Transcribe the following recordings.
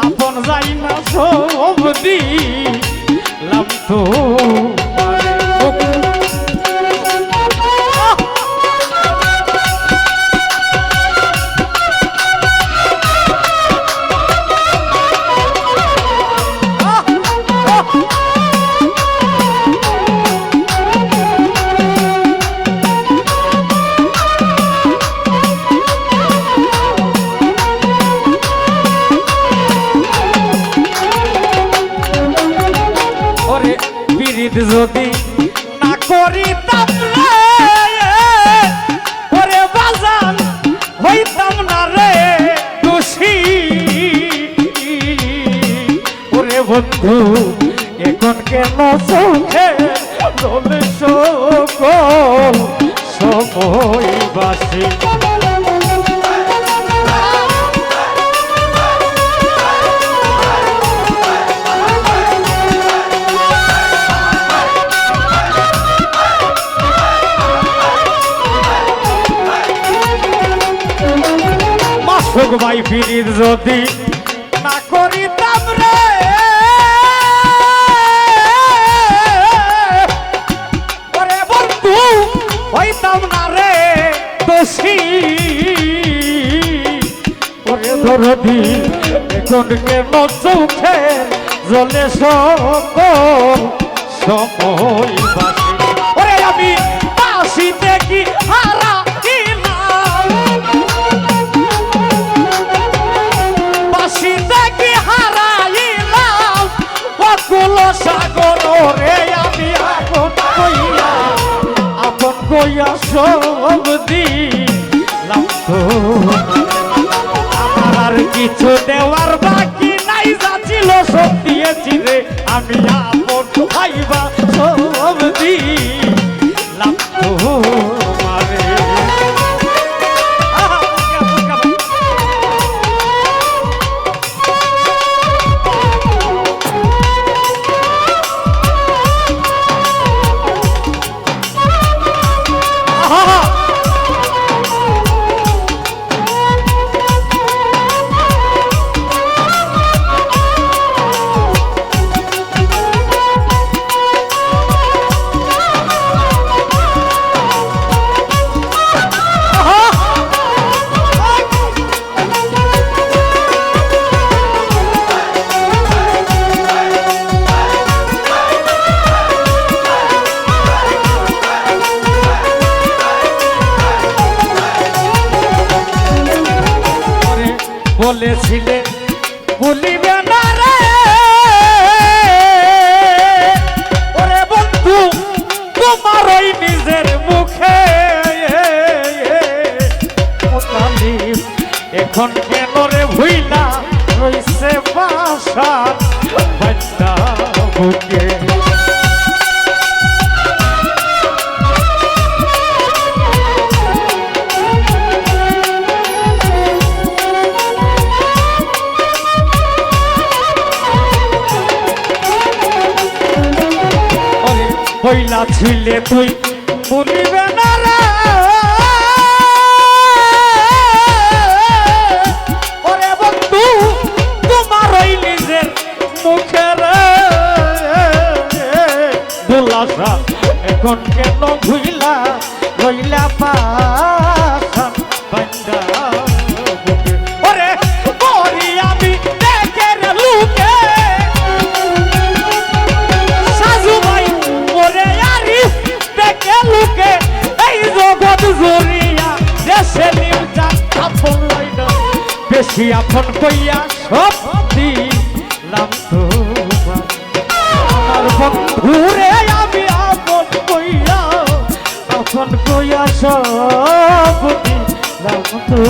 আপন যাই না সব দিলাম তো যদি না করিতাম রে ওরে বাজান হইতাম না রে দোষী ওরে বন্ধু এখন কেন চোখে দলে সকল সময় বাসি ভাই ফিরির যদি না করিতাম রে ওরে বন্ধু হইতাম না রে দোষী ওরে দরদি এখন কেন চোখে জলে সকল সময় বাসি ওরে আমি বাসিতে কি হারা সাগর রে আমি আপন কইয়া সব দিলাম তো আমার আর কিছু দেওয়ার বাকি নাই যাচ্ছিল সব দিয়েছি রে আমি আপন ভাইবা সব দিলাম তো বলেছিলে ভুলিবে না রে ওরে বন্ধু তোমার ওই নিজের মুখে এখন কেন রে ভুইলা রইছে বাসা বাচ্চা বুকে হইলা ছিলে তুই ভুলিবে না রে ওরে বন্ধু তোমার ওই নিজের মুখের দুলাসা এখন কেন ভুইলা রইলা পাখা বান্দা ওরে মরি আমি দেখে রে লুকে লুকে এই জগৎ জড়িয়া দেশে নির্যাত আপন লইল বেশি আপন কইয়া সব দিলাম তো আমার বন্ধুরে আমি আপন কইয়া সব দিলাম তো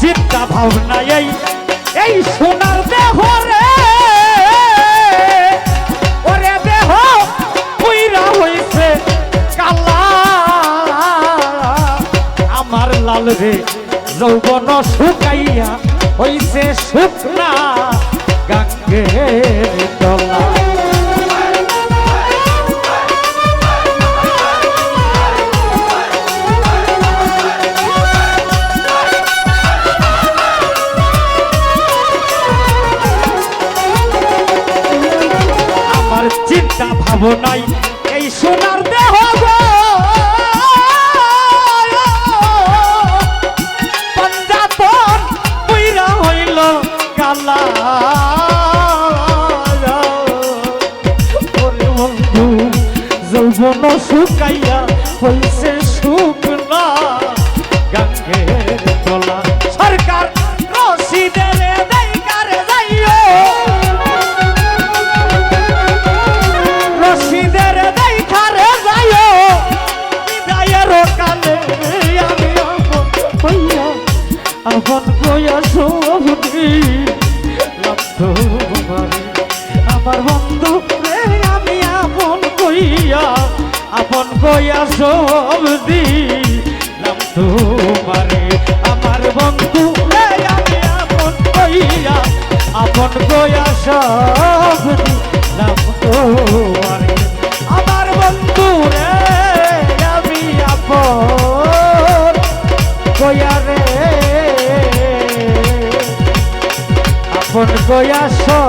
চিন্তা ভাবনা এই সোনার দেহ রে ওরে দেহ পুইরা হইছে কালা দালাল রে যৌবন শুকাইয়া হইছে শুকনা গাঙ্গের তলা আমার চিন্তা ভাবনাই এই সোনার দেহ গো পঞ্জাতন পুইরা হইল কালা ওরে বন্ধু যৌবন শুকাইয়া হইছে শুকনা গাঙ্গের তলা সরকার রশিদের দেইকার যাইও রশিদের দেইখারে যাইও বিদায়ের কালে আমি আপন কইয়া সবদি লাগতো আমার বন্ধু রে আমি আপন কইয়া সবদি লাগতো পারে আমার বন্ধু রে আমি আপন কইয়া সবদি লাগতো পারে আমার বন্ধু রে আমি আপন কইয়া রে আপন কইয়া সবদি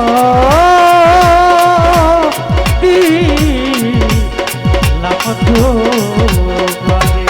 লাগতো পারে।